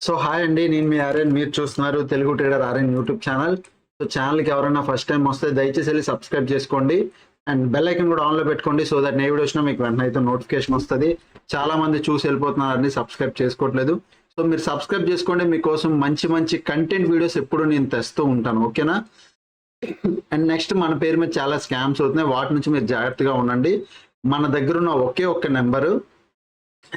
So hi అండి, నేను మీ ఆర్యన్. మీరు చూస్తున్నారు Telugu trader Aryan YouTube channel. So ఛానల్కి ఎవరైనా ఫస్ట్ టైం వస్తే దయచేసి వెళ్ళి సబ్స్క్రైబ్ చేసుకోండి అండ్ బెల్ ఐకన్ కూడా ఆన్లో పెట్టుకోండి. సో దట్ ఏ వీడియో వచ్చినా మీకు వెంటనే అయితే నోటిఫికేషన్ వస్తుంది. చాలా మంది చూసి వెళ్ళిపోతున్నారని సబ్స్క్రైబ్ చేసుకోవట్లేదు. సో మీరు సబ్స్క్రైబ్ చేసుకోండి, మీకోసం మంచి మంచి కంటెంట్ వీడియోస్ ఎప్పుడు నేను తెస్తూ ఉంటాను, ఓకేనా? అండ్ నెక్స్ట్ మన పేరు మీద చాలా స్కామ్స్ అవుతున్నాయి, వాటి నుంచి మీరు జాగ్రత్తగా ఉండండి. మన దగ్గర ఉన్న ఒకే ఒక్క నెంబరు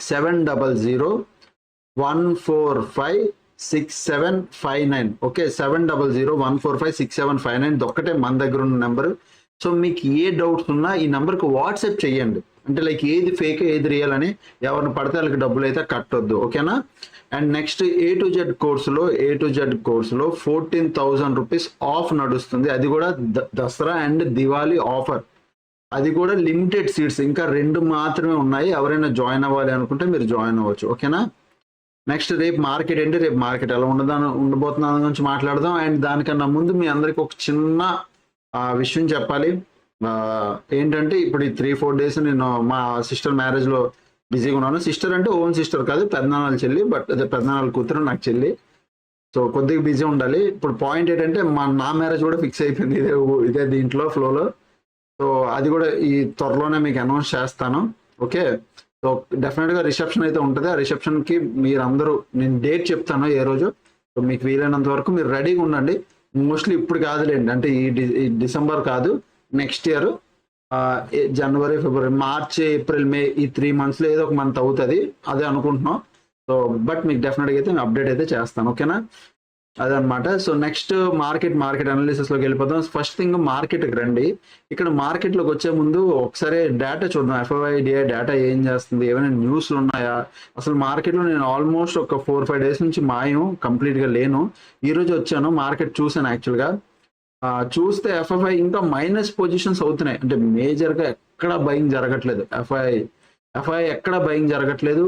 700-145-6759. ఓకే, 700-145-6759 ఒక్కటే మన దగ్గర ఉన్న నెంబరు. సో మీకు ఏ డౌట్స్ ఉన్నా ఈ నెంబర్కి వాట్సాప్ చేయండి. అంటే లైక్ ఏది ఫేక్ ఏది రియల్ అని ఎవరిని పడితే వాళ్ళకి డబ్బులు అయితే కట్టొద్దు, ఓకేనా? And next A to Z కోర్సులో 14,000 రూపీస్ ఆఫ్ నడుస్తుంది. అది కూడా దసరా అండ్ దివాళీ ఆఫర్. అది కూడా లిమిటెడ్ సీట్స్, ఇంకా 2 మాత్రమే ఉన్నాయి. ఎవరైనా జాయిన్ అవ్వాలి అనుకుంటే మీరు జాయిన్ అవ్వచ్చు, ఓకేనా? నెక్స్ట్ రేపు మార్కెట్ ఏంటి, రేపు మార్కెట్ ఎలా ఉండబోతున్న దాని గురించి మాట్లాడదాం. అండ్ దానికన్నా ముందు మీ అందరికి ఒక చిన్న విషయం చెప్పాలి. ఏంటంటే ఇప్పుడు ఈ 3-4 డేస్ నేను మా సిస్టర్ మ్యారేజ్లో బిజీగా ఉన్నాను. సిస్టర్ అంటే ఓన్ సిస్టర్ కాదు, పెద్దనాన్నల చెల్లి, బట్ అదే పెద్దనాన్నల కూతురు నాకు చెల్లి. సో కొద్దిగా బిజీ ఉండాలి. ఇప్పుడు పాయింట్ ఏంటంటే నా మ్యారేజ్ కూడా ఫిక్స్ అయిపోయింది ఇదే దీంట్లో ఫ్లోలో. సో అది కూడా ఈ త్వరలోనే మీకు అనౌన్స్ చేస్తాను, ఓకే? సో డెఫినెట్గా రిసెప్షన్ అయితే ఉంటుంది. ఆ రిసెప్షన్కి మీరందరూ నేను డేట్ చెప్తాను ఏ రోజు. సో మీకు వీలైనంత వరకు మీరు రెడీగా ఉండండి. మోస్ట్లీ ఇప్పుడు కాదులేండి, అంటే ఈ డిసెంబర్ కాదు, నెక్స్ట్ ఇయర్ జనవరి, ఫిబ్రవరి, మార్చ్, ఏప్రిల్, మే ఈ 3 monthsలో ఏదో ఒక మంత్ అవుతుంది, అదే అనుకుంటున్నాం. సో బట్ మీకు డెఫినెట్గా అయితే అప్డేట్ అయితే చేస్తాను, ఓకేనా? అదనమాట. సో నెక్స్ట్ మార్కెట్ అనాలిసిస్లోకి వెళ్ళిపోతాం. ఫస్ట్ థింగ్ మార్కెట్కి రండి. ఇక్కడ మార్కెట్లోకి వచ్చే ముందు ఒకసారి డేటా చూద్దాం. FIDI డేటా ఏం చేస్తుంది, ఏమైనా న్యూస్లు ఉన్నాయా? అసలు మార్కెట్లో నేను ఆల్మోస్ట్ ఒక 4-5 డేస్ నుంచి మాయం, కంప్లీట్గా లేను. ఈరోజు వచ్చాను, మార్కెట్ చూసాను. యాక్చువల్గా చూస్తే FFI ఇంకా మైనస్ పొజిషన్స్ అవుతున్నాయి. అంటే మేజర్గా ఎక్కడ బయింగ్ జరగట్లేదు. FI ఎక్కడ బయింగ్ జరగట్లేదు.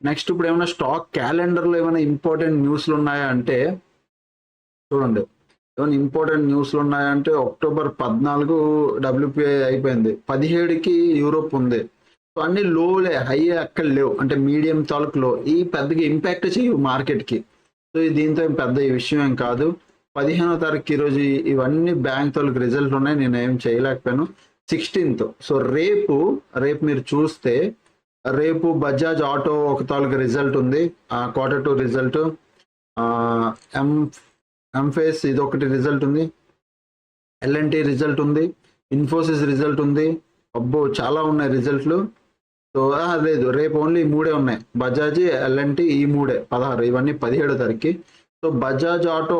నెక్స్ట్ ఇప్పుడు ఏమైనా స్టాక్ క్యాలెండర్లో ఏమైనా ఇంపార్టెంట్ న్యూస్లు ఉన్నాయా అంటే చూడండి. ఏమైనా ఇంపార్టెంట్ న్యూస్లు ఉన్నాయంటే October 14 WPI అయిపోయింది, 17కి యూరోప్ ఉంది. సో అన్ని లోలే, హై అక్కడ లేవు, అంటే మీడియం తాలూకు లో. ఈ పెద్దగా ఇంపాక్ట్ చేయవు మార్కెట్కి. సో దీంతో పెద్ద ఈ విషయం ఏం కాదు. 15వ తారీఖు ఈరోజు ఇవన్నీ బ్యాంక్ తాలూకు రిజల్ట్ ఉన్నాయి, నేను ఏం చేయలేకపోయాను. 16th, సో రేపు మీరు చూస్తే రేపు బజాజ్ ఆటో ఒక తాలూకు రిజల్ట్ ఉంది, Q2 రిజల్ట్. ఎంఫేస్ ఇది ఒకటి రిజల్ట్ ఉంది, LNT రిజల్ట్ ఉంది, ఇన్ఫోసిస్ రిజల్ట్ ఉంది. అబ్బో చాలా ఉన్నాయి రిజల్ట్లు. సో లేదు, రేపు ఓన్లీ 3 ఉన్నాయి, బజాజ్, LNT, ఈ 3, 16. ఇవన్నీ 17వ తారీఖుకి. So Bajaj Auto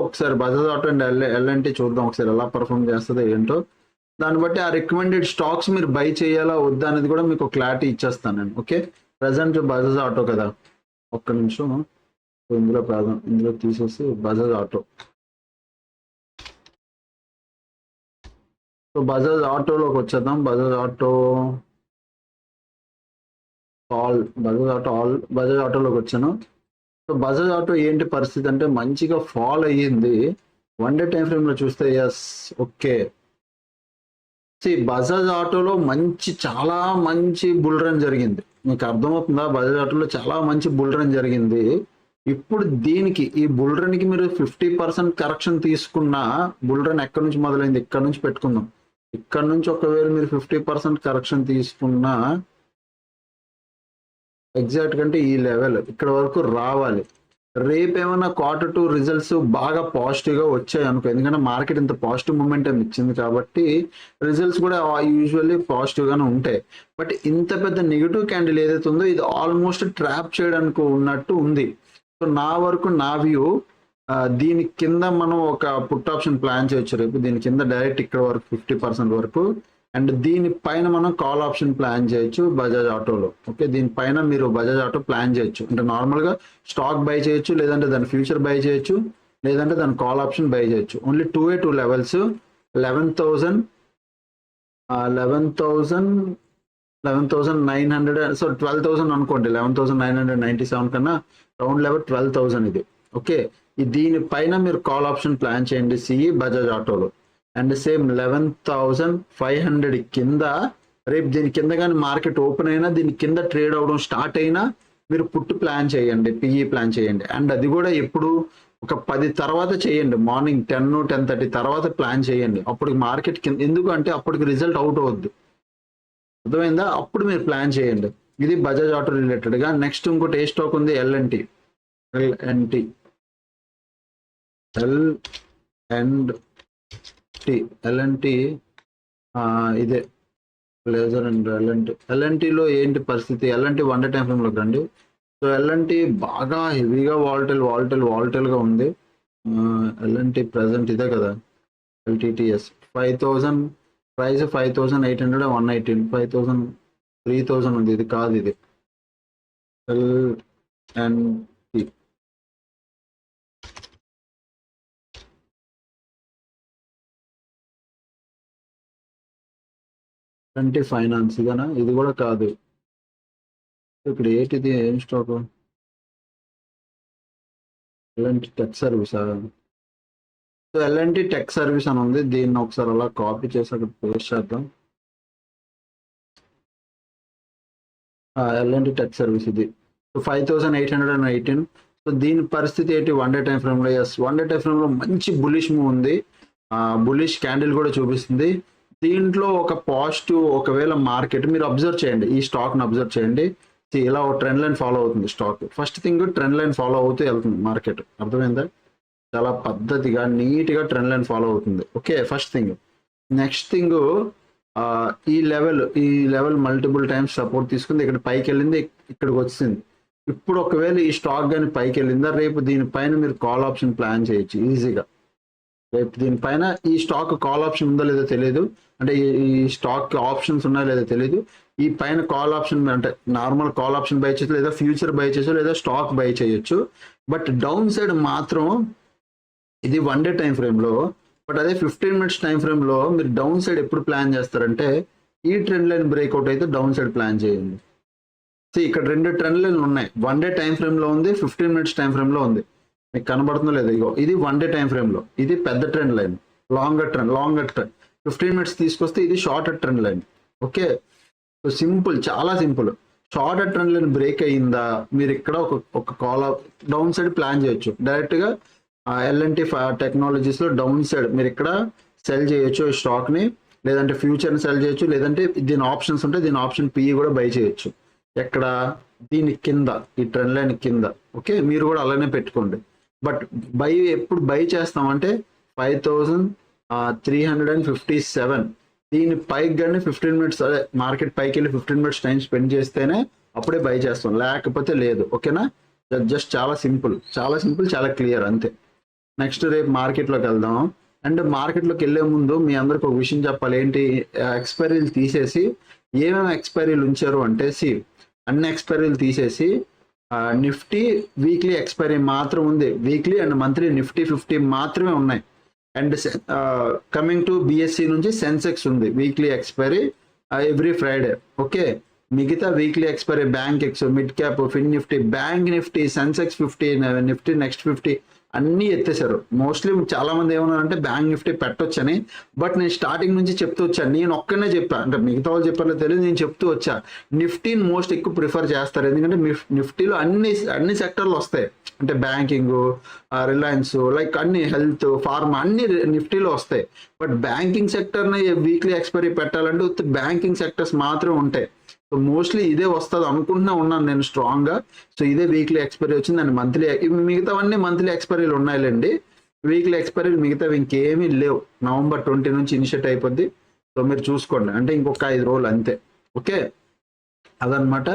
and LNT చూద్దాం ఒకసారి ఎలా పర్ఫామ్ చేస్తుందో ఏంటో. దాన్ని బట్టి ఆ రికమెండెడ్ స్టాక్స్ మీరు బై చేయాలా వద్దా అనేది కూడా మీకు క్లారిటీ ఇచ్చేస్తాను నేను, ఓకే? ప్రజెంట్ బజాజ్ ఆటో కదా, ఒక్క నిమిషం. ఇందులో తీసేసి బజాజ్ ఆటో. సో బజాజ్ ఆటోలోకి వచ్చేద్దాం. బజాజ్ ఆటోలోకి వచ్చాను. సో బజాజ్ ఆటో ఏంటి పరిస్థితి అంటే మంచిగా ఫాల్ అయ్యింది. 1 డే టైం ఫ్రేమ్లో చూస్తే ఎస్, ఓకే. బజాజ్ ఆటోలో చాలా మంచి బుల్ రన్ జరిగింది. మీకు అర్థమవుతుందా? బజాజ్ ఆటోలో చాలా మంచి బుల్ రన్ జరిగింది. ఇప్పుడు ఈ బుల్ రన్కి మీరు 50% కరెక్షన్ తీసుకున్న బుల్ రన్ ఎక్కడి నుంచి మొదలైంది, ఇక్కడ నుంచి పెట్టుకుందాం. ఇక్కడ నుంచి ఒకవేళ మీరు 50% కరెక్షన్ తీసుకున్నా ఎగ్జాక్ట్ కంటే ఈ లెవెల్ ఇక్కడ వరకు రావాలి. రేపు ఏమైనా Q2 రిజల్ట్స్ బాగా పాజిటివ్గా వచ్చాయి అనుకో, ఎందుకంటే మార్కెట్ ఇంత పాజిటివ్ మూమెంటం ఇచ్చింది కాబట్టి రిజల్ట్స్ కూడా యూజువల్లీ పాజిటివ్గానే ఉంటాయి. బట్ ఇంత పెద్ద నెగిటివ్ క్యాండిల్ ఏదైతే ఉందో ఇది ఆల్మోస్ట్ ట్రాప్ చేయడానికి ఉన్నట్టు ఉంది. సో నా వ్యూ, దీని కింద మనం ఒక పుట్ ఆప్షన్ ప్లాన్ చేయొచ్చు రేపు. దీని కింద డైరెక్ట్ ఇక్కడ వరకు 50% వరకు, అండ్ దీనిపైన మనం కాల్ ఆప్షన్ ప్లాన్ చేయొచ్చు బజాజ్ ఆటోలో, ఓకే? దీనిపైన మీరు బజాజ్ ఆటో ప్లాన్ చేయొచ్చు. అంటే నార్మల్గా స్టాక్ బై చేయొచ్చు, లేదంటే దాని ఫ్యూచర్ బై చేయొచ్చు, లేదంటే దాని కాల్ ఆప్షన్ బై చేయొచ్చు. Only 2 levels, 11,900. సో 12,000 అనుకోండి, 11,997 కన్నా రౌండ్ లెవెల్ 12,000 ఇది, ఓకే? దీనిపైన మీరు కాల్ ఆప్షన్ ప్లాన్ చేయండి బజాజ్ ఆటోలో. అండ్ సేమ్ 11,500 కింద రేపు దీని కింద కానీ మార్కెట్ ఓపెన్ అయినా, దీని కింద ట్రేడ్ అవడం స్టార్ట్ అయినా మీరు పుట్టు ప్లాన్ చేయండి, పిఈ ప్లాన్ చేయండి. అండ్ అది కూడా ఎప్పుడు ఒక 10 తర్వాత చేయండి, మార్నింగ్ 10-10:30 తర్వాత ప్లాన్ చేయండి. అప్పటికి మార్కెట్ కింద, ఎందుకు అంటే అప్పటికి రిజల్ట్ అవుట్ అవుద్ది, అర్థమైందా? అప్పుడు మీరు ప్లాన్ చేయండి. ఇది బజాజ్ ఆటో రిలేటెడ్గా. నెక్స్ట్ ఇంకోటి ఏ స్టాక్ ఉంది? ఎల్ఎన్టీ. ఎల్ఎన్టీ ఇదే లేజర్ అండ్ ఎల్ఎన్టీలో ఏంటి పరిస్థితి? ఎల్ఎన్టీ 1 డే టైం ఫ్రేమ్లోకి రండి. సో ఎల్ఎన్టీ బాగా హెవీగా వాల్టైల్గా ఉంది. ఎల్ఎన్టీ ప్రజెంట్ ఇదే కదా, ఎల్టీటీఎస్ 5000 ప్రైస్, 5800, 118, 5000, 3000 ఉంది. ఇది కాదు, ఇది ఎల్ఎన్టీ. ఎల్ఎన్టీ ఫైనాన్స్ ఇదేనా? ఇది కూడా కాదు. ఇక్కడ ఏంటిది? ఏం స్టాక్? ఎల్ఎన్టీ టెక్ సర్వీసా? సో ఎల్ఎన్టీ టెక్ సర్వీస్ అని ఉంది. దీన్ని ఒకసారి అలా కాపీ చేసి అక్కడ పేస్ట్ చేద్దాం. ఎల్ఎన్టీ టెక్ సర్వీస్ ఇది. సో 5818. సో దీని పరిస్థితి ఏంటి? 1 డే టైం ఫ్రేమ్లో? ఎస్, 1 డే టైం ఫ్రేమ్లో మంచి బులిష్ మూవ్ ఉంది. బులిష్ క్యాండిల్ కూడా చూపిస్తుంది. దీంట్లో ఒక పాజిటివ్, ఒకవేళ మార్కెట్ మీరు అబ్జర్వ్ చేయండి, ఈ స్టాక్ని అబ్జర్వ్ చేయండి. ఇలా ఒక ట్రెండ్ లైన్ ఫాలో అవుతుంది stock. First thing, trend line follow అవుతూ వెళ్తుంది మార్కెట్, అర్థమైందా? చాలా పద్ధతిగా నీట్గా ట్రెండ్ లైన్ ఫాలో అవుతుంది. Okay, first thing. Next thing, ఈ లెవెల్ మల్టిపుల్ టైమ్స్ సపోర్ట్ తీసుకుంది, ఇక్కడ పైకి వెళ్ళింది, ఇక్కడికి వచ్చింది. ఇప్పుడు ఒకవేళ ఈ స్టాక్ కానీ పైకి వెళ్ళిందా, రేపు దీనిపైన మీరు కాల్ ఆప్షన్ ప్లాన్ చేయొచ్చు ఈజీగా. రేపు దీనిపైన ఈ స్టాక్ కాల్ ఆప్షన్ ఉందో లేదో తెలియదు, అంటే ఈ స్టాక్ ఆప్షన్స్ ఉన్నాయో లేదో తెలియదు. ఈ పైన కాల్ ఆప్షన్ అంటే నార్మల్ కాల్ ఆప్షన్ బై చేయొచ్చు, లేదా ఫ్యూచర్ బై చేయొచ్చు, లేదా స్టాక్ బై చేయొచ్చు. బట్ డౌన్ సైడ్ మాత్రం ఇది 1 డే టైం ఫ్రేమ్లో. బట్ అదే 15 minutes టైం ఫ్రేమ్లో మీరు డౌన్ సైడ్ ఎప్పుడు ప్లాన్ చేస్తారంటే, ఈ ట్రెండ్ లైన్ బ్రేక్అవుట్ అయితే డౌన్ సైడ్ ప్లాన్ చేయండి. ఇక్కడ 2 ట్రెండ్ లైన్లు ఉన్నాయి. 1 డే టైం ఫ్రేమ్లో ఉంది, 15 minutes టైం ఫ్రేమ్లో ఉంది. మీకు కనబడుతుందో లేదు? ఇగో ఇది 1 డే టైం ఫ్రేమ్లో, ఇది పెద్ద trend line, longer trend. 15 minutes తీసుకొస్తే ఇది shorter trend line. Okay, so simple, చాలా simple. Shorter trend line break అయ్యిందా, మీరు ఇక్కడ ఒక కాల్ డౌన్ సైడ్ ప్లాన్ చేయొచ్చు డైరెక్ట్గా. ఎల్ఎన్టీ టెక్నాలజీస్లో డౌన్ సైడ్ మీరు ఇక్కడ సెల్ చేయొచ్చు ఈ స్టాక్ని, లేదంటే ఫ్యూచర్ని సెల్ చేయొచ్చు, లేదంటే దీని ఆప్షన్స్ ఉంటే దీని ఆప్షన్ పిఈ కూడా బై చేయొచ్చు. ఎక్కడ? దీని కింద, ఈ ట్రెండ్ లైన్ కింద. ఓకే, మీరు కూడా అలానే పెట్టుకోండి. బట్ ఎప్పుడు బై చేస్తామంటే 5357. దీని పైకి కానీ 15 minutes, అదే మార్కెట్ పైకి వెళ్ళి 15 minutes టైం స్పెండ్ చేస్తేనే అప్పుడే బై చేస్తాం, లేకపోతే లేదు. ఓకేనా? జస్ట్ చాలా సింపుల్, చాలా క్లియర్, అంతే. నెక్స్ట్ రేపు మార్కెట్లోకి వెళ్దాం. అండ్ మార్కెట్లోకి వెళ్ళే ముందు మీ అందరికి ఒక విషయం చెప్పాలి. ఏంటి? ఎక్స్పైరీలు తీసేసి, ఏమేమి ఎక్స్పైరీలు ఉంచారు అంటే, అన్ని ఎక్స్పైరీలు తీసేసి నిఫ్టీ వీక్లీ ఎక్స్పైరీ మాత్రం ఉంది. వీక్లీ అండ్ మంత్లీ నిఫ్టీ 50 మాత్రమే ఉన్నాయి. అండ్ కమింగ్ టు బిఎస్సి నుంచి సెన్సెక్స్ ఉంది weekly expiry every Friday. Okay, మిగతా weekly expiry Bankex, mid cap, fin Nifty, bank Nifty, Sensex 50, Nifty next 50 అన్నీ ఎత్తేసారు. మోస్ట్లీ చాలా మంది ఏమన్నారంటే బ్యాంక్ నిఫ్టీ పెట్టొచ్చని. బట్ నేను స్టార్టింగ్ నుంచి చెప్తూ వచ్చాను, నేను ఒక్కనే చెప్పాను, అంటే మిగతా వాళ్ళు చెప్పారో తెలియదు, నేను చెప్తూ వచ్చా నిఫ్టీని మోస్ట్ ఎక్కువ ప్రిఫర్ చేస్తారు. ఎందుకంటే నిఫ్టీలో అన్ని సెక్టర్లు వస్తాయి, అంటే బ్యాంకింగ్, రిలయన్స్, లైక్ అన్ని, హెల్త్, ఫార్మా అన్ని నిఫ్టీలో వస్తాయి. బట్ బ్యాంకింగ్ సెక్టర్ని వీక్లీ ఎక్స్పైరీ పెట్టాలంటే బ్యాంకింగ్ సెక్టర్స్ మాత్రమే ఉంటాయి. సో మోస్ట్లీ ఇదే వస్తుంది అనుకుంటున్నా ఉన్నాను నేను స్ట్రాంగ్గా. సో ఇదే వీక్లీ ఎక్స్పైరీ వచ్చింది. అండ్ మంత్లీ, మిగతావన్నీ మంత్లీ ఎక్స్పైరీలు ఉన్నాయిలేండి. వీక్లీ ఎక్స్పైరీలు మిగతావి ఇంకేమీ లేవు. November 20 నుంచి ఇనిషియేట్ అయిపోద్ది. సో మీరు చూసుకోండి, అంటే ఇంకొక 5 రోజులు అంతే. ఓకే, అదనమాట.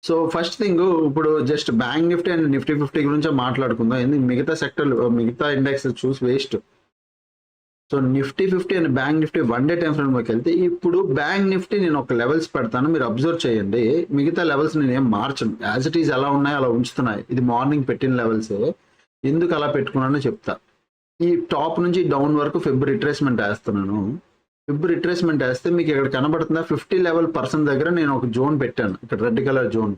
సో ఫస్ట్ థింగ్, ఇప్పుడు just bank Nifty and Nifty 50 గురించి మాట్లాడుకుందాం. ఎందుకు మిగతా సెక్టర్లు, మిగతా ఇండెక్స్ చూసి waste. So Nifty 50 and bank Nifty 1 day time ఫ్రేమ్లోకి వెళ్తే, ఇప్పుడు బ్యాంక్ నిఫ్టీ నేను ఒక లెవెల్స్ పెడతాను, మీరు అబ్జర్వ్ చేయండి. మిగతా లెవెల్స్ నేను ఏం మార్చను, యాజ్ ఇట్ ఈజ్ ఎలా ఉన్నాయో అలా ఉంచుతున్నాయి. ఇది మార్నింగ్ పెట్టిన లెవెల్సే. ఎందుకు అలా పెట్టుకున్నానో చెప్తా. ఈ టాప్ నుంచి డౌన్ వరకు ఫెబ్ రిట్రేస్మెంట్ వేస్తున్నాను. ఫెబ్ రిట్రేస్మెంట్ వేస్తే మీకు ఇక్కడ కనబడుతుందా, 50 లెవెల్ పర్సన్ దగ్గర నేను ఒక జోన్ పెట్టాను, ఇక్కడ రెడ్ కలర్ జోన్.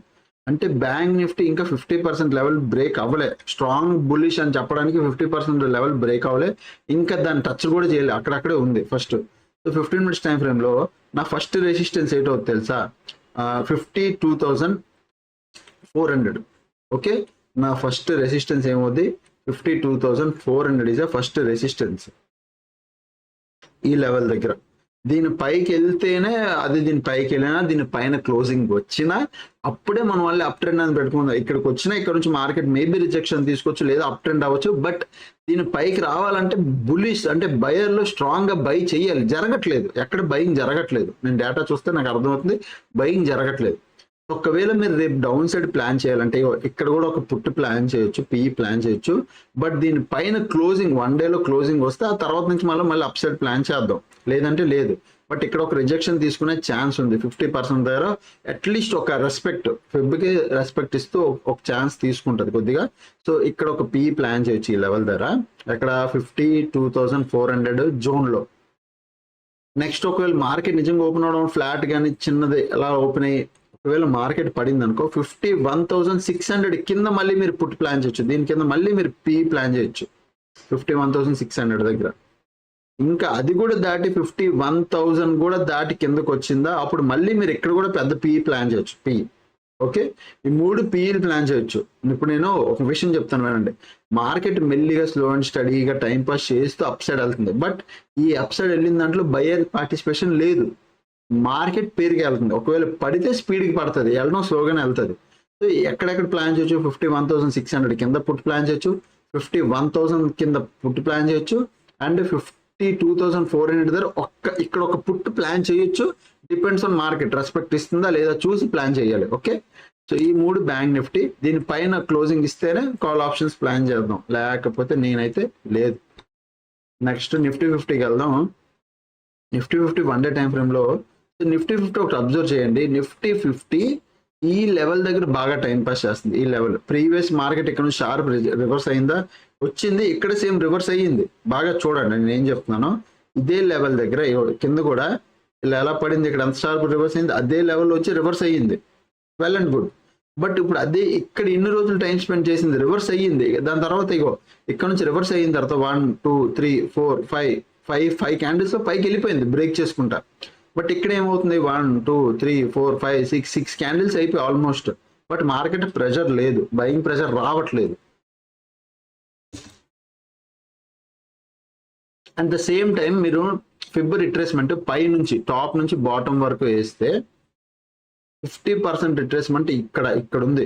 అంటే బ్యాంక్ నిఫ్టీ ఇంకా 50% లెవెల్ బ్రేక్ అవ్వలే. స్ట్రాంగ్ బుల్లిష్ అని చెప్పడానికి 50% లెవెల్ బ్రేక్ అవ్వలే, ఇంకా దాన్ని టచ్ కూడా చేయలే, అక్కడక్కడే ఉంది ఫస్ట్. సో 15 minutes టైం ఫ్రేమ్లో నా ఫస్ట్ రెసిస్టెన్స్ ఏంటో తెలుసా? 52,000 52,400. ఓకే, నా ఫస్ట్ రెసిస్టెన్స్ ఏమవుద్ది 52,400 ఇస్ ఫస్ట్ రెసిస్టెన్స్ ఈ లెవెల్ దగ్గర. దీని పైకి వెళ్తేనే అది, దీని పైకి వెళ్ళినా దీని పైన క్లోజింగ్ వచ్చినా అప్పుడే మనం మళ్ళీ అప్ ట్రెండ్ అని పెట్టుకుందాం. ఇక్కడికి వచ్చినా ఇక్కడ నుంచి మార్కెట్ మేబీ రిజెక్షన్ తీసుకోవచ్చు లేదా అప్ ట్రెండ్ అవ్వచ్చు. బట్ దీని పైకి రావాలంటే బులిష్ అంటే బయర్లో స్ట్రాంగ్ గా బై చేయాలి. జరగట్లేదు, ఎక్కడ బయింగ్ జరగట్లేదు. నేను డేటా చూస్తే నాకు అర్థమవుతుంది బయింగ్ జరగట్లేదు. ఒకవేళ మీరు రేపు డౌన్ సైడ్ ప్లాన్ చేయాలంటే ఇక్కడ కూడా ఒక పుట్టు ప్లాన్ చేయొచ్చు, పిఈ ప్లాన్ చేయొచ్చు. బట్ దీని పైన క్లోజింగ్ 1 డేలో క్లోజింగ్ వస్తే ఆ తర్వాత నుంచి మళ్ళీ అప్ సైడ్ ప్లాన్ చేద్దాం, లేదంటే లేదు. బట్ ఇక్కడ ఒక రిజెక్షన్ తీసుకునే ఛాన్స్ ఉంది 50% దగ్గర. అట్లీస్ట్ ఒక రెస్పెక్ట్, ఫెబ్కి రెస్పెక్ట్ ఇస్తూ ఒక ఛాన్స్ తీసుకుంటుంది కొద్దిగా. సో ఇక్కడ ఒక పిఈ ప్లాన్ చేయొచ్చు ఈ లెవెల్ దగ్గర, ఇక్కడ 52,400 జోన్లో. నెక్స్ట్ ఒకవేళ మార్కెట్ నిజంగా ఓపెన్ అవడం ఫ్లాట్ కానీ చిన్నది ఎలా ఓపెన్ అయ్యి ఒకవేళ మార్కెట్ పడింది అనుకో 51,600 కింద మళ్ళీ మీరు పుట్ ప్లాన్ చేయొచ్చు. దీని కింద మళ్ళీ మీరు పీ ప్లాన్ చేయొచ్చు 51,600 దగ్గర. ఇంకా అది కూడా దాటి 51,000 కూడా దాటి కిందకు వచ్చిందా అప్పుడు మళ్ళీ మీరు ఇక్కడ కూడా పెద్ద పీ ప్లాన్ చేయొచ్చు, పీ. ఓకే, ఈ 3 పీలు ప్లాన్ చేయొచ్చు. ఇప్పుడు నేను ఒక విషయం చెప్తాను వినండి. మార్కెట్ మెల్లిగా స్లో అండ్ స్టడీగా టైం పాస్ చేస్తూ అప్ సైడ్ వెళ్తుంది. బట్ ఈ అప్ సైడ్ వెళ్ళిన దాంట్లో బయర్ పార్టిసిపేషన్ లేదు. మార్కెట్ పేరుకి వెళ్తుంది. ఒకవేళ పడితే స్పీడ్కి పడుతుంది, వెళ్ళడం స్లోగానే వెళ్తుంది. సో ఎక్కడెక్కడ ప్లాన్ చేయొచ్చు 51,600 కింద పుట్ ప్లాన్ చేయొచ్చు, 51,000 కింద పుట్ ప్లాన్ చేయొచ్చు, అండ్ 52,400 దగ్గర ఇక్కడ ఒక పుట్ ప్లాన్ చేయొచ్చు. డిపెండ్స్ ఆన్ మార్కెట్ రెస్పెక్ట్ ఇస్తుందా లేదా చూసి ప్లాన్ చేయాలి. ఓకే, సో ఈ 3 బ్యాంక్ నిఫ్టీ. దీనిపైన క్లోజింగ్ ఇస్తేనే కాల్ ఆప్షన్స్ ప్లాన్ చేద్దాం, లేకపోతే నేనైతే లేదు. నెక్స్ట్ నిఫ్టీ 50కి వెళ్దాం. నిఫ్టీ 50 1 డే టైం ఫ్రేమ్లో నిఫ్టీ 50 ఒకటి అబ్జర్వ్ చేయండి. నిఫ్టీ 50 ఈ లెవెల్ దగ్గర బాగా టైం పాస్ చేస్తుంది. ఈ లెవెల్ ప్రీవియస్ మార్కెట్ ఇక్కడ నుంచి షార్ప్ రివర్స్ అయిందా, వచ్చింది, ఇక్కడ సేమ్ రివర్స్ అయ్యింది. బాగా చూడండి నేను ఏం చెప్తున్నాను. ఇదే లెవెల్ దగ్గర కింద కూడా ఇలా ఎలా పడింది, ఇక్కడ ఎంత షార్ప్ రివర్స్ అయింది, అదే లెవెల్ వచ్చి రివర్స్ అయ్యింది. Well and good. బట్ ఇప్పుడు అదే ఇక్కడ ఇన్ని రోజులు టైం స్పెండ్ చేసింది, రివర్స్ అయ్యింది. దాని తర్వాత ఇక్కడ నుంచి రివర్స్ అయిన తర్వాత 1 2 3 4 5 క్యాండిల్స్ లో పైకి వెళ్ళిపోయింది బ్రేక్ చేసుకుంటా. బట్ ఇక్కడ ఏమవుతుంది 1 2 3 4 5 6 క్యాండిల్స్ అయిపోయి ఆల్మోస్ట్. బట్ మార్కెట్ ప్రెషర్ లేదు, బయింగ్ ప్రెషర్ రావట్లేదు. అట్ ద సేమ్ టైం మీరు ఫిబ్ రిట్రేస్మెంట్ పై నుంచి టాప్ నుంచి బాటమ్ వరకు వేస్తే 50% రిట్రేస్మెంట్ ఇక్కడ ఉంది.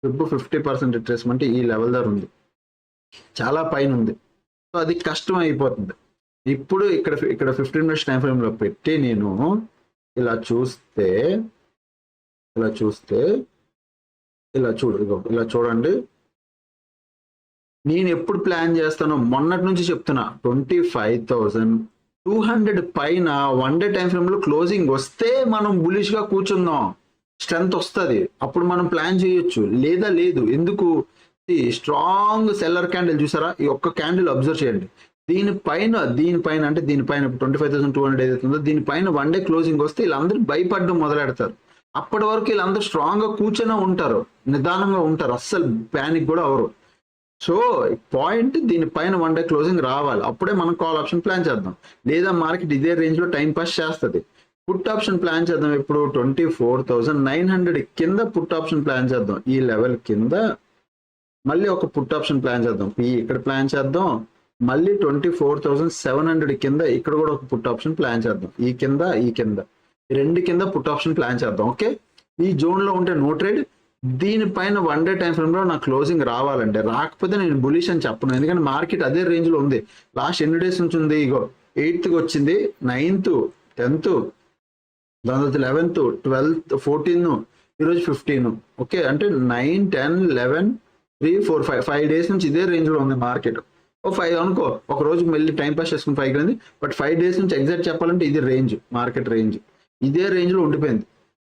ఫిబ్ 50% రిట్రేస్మెంట్ ఈ లెవెల్ దగ్గర ఉంది, చాలా పైన ఉంది. సో అది కష్టం అయిపోతుంది. ఇప్పుడు ఇక్కడ 15 మినిట్స్ టైం ఫ్రేమ్ లో పెట్టి నేను ఇలా చూస్తే ఇలా చూడండి. నేను ఎప్పుడు ప్లాన్ చేస్తానో మొన్నటి నుంచి చెప్తున్నా 25,200 పైన 1 డే టైం ఫ్రేమ్ లో క్లోజింగ్ వస్తే మనం బులిష్ గా కూర్చుందాం, స్ట్రెంత్ వస్తుంది, అప్పుడు మనం ప్లాన్ చేయొచ్చు. లేదా లేదు. ఎందుకు? స్ట్రాంగ్ సెల్లర్ క్యాండిల్ చూసారా, ఈ ఒక్క క్యాండిల్ అబ్జర్వ్ చేయండి. దీనిపైన అంటే దీనిపైన 25,200 ఏదైతుందో దీనిపైన 1 డే క్లోజింగ్ వస్తే వీళ్ళందరూ భయపడడం మొదలెడతారు. అప్పటి వరకు వీళ్ళందరూ స్ట్రాంగ్ గా కూర్చొని ఉంటారు, నిదానంగా ఉంటారు, అస్సలు ప్యానిక్ కూడా అవరు. సో పాయింట్ దీనిపైన 1 డే క్లోజింగ్ రావాలి, అప్పుడే మనం కాల్ ఆప్షన్ ప్లాన్ చేద్దాం. లేదా మార్కెట్ ఇదే రేంజ్ లో టైం పాస్ చేస్తుంది. పుట్ ఆప్షన్ ప్లాన్ చేద్దాం. ఇప్పుడు 24,900 కింద పుట్ ఆప్షన్ ప్లాన్ చేద్దాం. ఈ లెవెల్ కింద మళ్ళీ ఒక పుట్ ఆప్షన్ ప్లాన్ చేద్దాం. ఇక్కడ ప్లాన్ చేద్దాం. మళ్ళీ 24,700 కింద ఇక్కడ కూడా ఒక పుట్ ఆప్షన్ ప్లాన్ చేద్దాం. ఈ కింద రెండు కింద పుట్ ఆప్షన్ ప్లాన్ చేద్దాం. ఓకే, ఈ జోన్ లో ఉంటే నో ట్రేడ్. దీనిపైన 1 డే టైం ఫ్రేమ్ లో నా క్లోజింగ్ రావాలంటే, రాకపోతే నేను బులిష్ అని చెప్పను. ఎందుకంటే మార్కెట్ అదే రేంజ్ లో ఉంది. లాస్ట్ ఎన్ని డేస్ నుంచి ఉంది? 8th వచ్చింది, 9th 10th, దాని తర్వాత 11th 12th 14th, ఈరోజు 15. ఓకే, అంటే 9 10 11 3 4 5 డేస్ నుంచి ఇదే రేంజ్ లో ఉంది మార్కెట్. 5 అనుకో, ఒక రోజు మళ్ళీ టైం పాస్ చేసుకుని 5 వెళ్ళింది. బట్ 5 డేస్ నుంచి ఎగ్జాక్ట్ చెప్పాలంటే ఇది రేంజ్, మార్కెట్ రేంజ్ ఇదే రేంజ్ లో ఉండిపోయింది.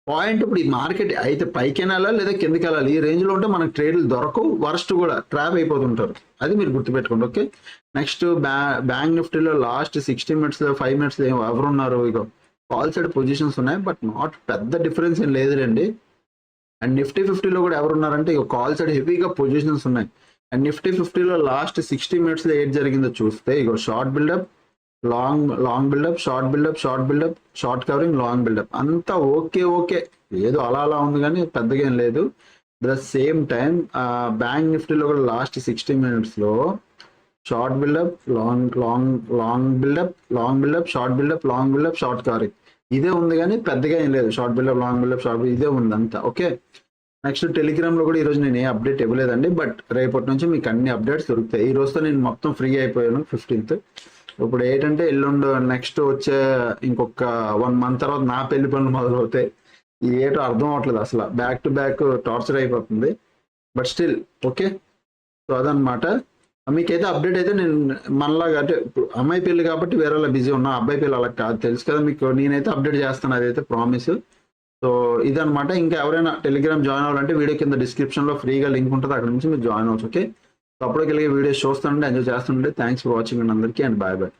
పాయింట్ ఇప్పుడు ఈ మార్కెట్ అయితే పైకి వెళ్ళాలి లేదా కిందకి వెళ్ళాలి. ఈ రేంజ్ లో ఉంటే మనకు ట్రేడ్లు దొరకవు, వర్స్ట్ కూడా ట్రాప్ అయిపోతుంటారు. అది మీరు గుర్తుపెట్టుకోండి. ఓకే, నెక్స్ట్ బ్యాంక్ నిఫ్టీలో లాస్ట్ 60 minutes 5 minutes ఎవరున్నారు? కాల్ సైడ్ పొజిషన్స్ ఉన్నాయి, బట్ నాట్ పెద్ద డిఫరెన్స్ ఏం లేదులేండి. అండ్ నిఫ్టీ 50లో కూడా ఎవరున్నారంటే కాల్ సైడ్ హెవీగా పొజిషన్స్ ఉన్నాయి. అండ్ నిఫ్టీ 50లో లాస్ట్ 60 minutes ఏం జరిగిందో చూస్తే short buildup, long buildup, short buildup, short covering, long buildup, అంతా ఓకే. ఏదో అలా ఉంది కానీ పెద్దగా ఏం లేదు. ద సేమ్ టైం బ్యాంక్ నిఫ్టీలో కూడా లాస్ట్ 60 minutesలో short buildup, long buildup, short buildup, long buildup, short covering ఇదే ఉంది, కానీ పెద్దగా ఏం లేదు. Short buildup, long buildup, short ఇదే ఉంది అంతా. ఓకే, నెక్స్ట్ టెలిగ్రామ్లో కూడా ఈరోజు నేను ఏ అప్డేట్ ఇవ్వలేదండి, బట్ రేపటి నుంచి మీకు అన్ని అప్డేట్స్ దొరుకుతాయి. ఈ రోజుతో నేను మొత్తం ఫ్రీ అయిపోయాను 15th. ఇప్పుడు ఏంటంటే ఎల్లుండి నెక్స్ట్ వచ్చే ఇంకొక 1 month తర్వాత నా పెళ్లి పనులు మొదలవుతాయి. ఏటో అర్థం అవ్వట్లేదు అసలు, బ్యాక్ టు బ్యాక్ టార్చర్ అయిపోతుంది. But still okay. సో అదనమాట. మీకైతే అప్డేట్ అయితే నేను మనలాగా అంటే అమ్మాయి పెళ్లి కాబట్టి వేరేలా బిజీ ఉన్నా, అబ్బాయి పెళ్లి అలా కాదు, తెలుసు కదా మీకు. నేనైతే అప్డేట్ చేస్తాను, అదైతే ప్రామిస్. సో ఇదనమాట. ఇంకా ఎవరైనా టెలిగ్రామ్ జాయిన్ అవ్వాలంటే వీడియో కింద డిస్క్రిప్షన్లో ఫ్రీగా లింక్ ఉంటుంది, అక్కడ నుంచి మీరు జాయిన్ అవ్వచ్చు. ఓకే, సో అప్పటికెళ్ళి వీడియోస్ చూస్తుంటే ఎంజాయ్ చేస్తుంటే థ్యాంక్స్ ఫర్ వాచింగ్ అండి అందరికీ, అండ్ బాయ్ బాయ్.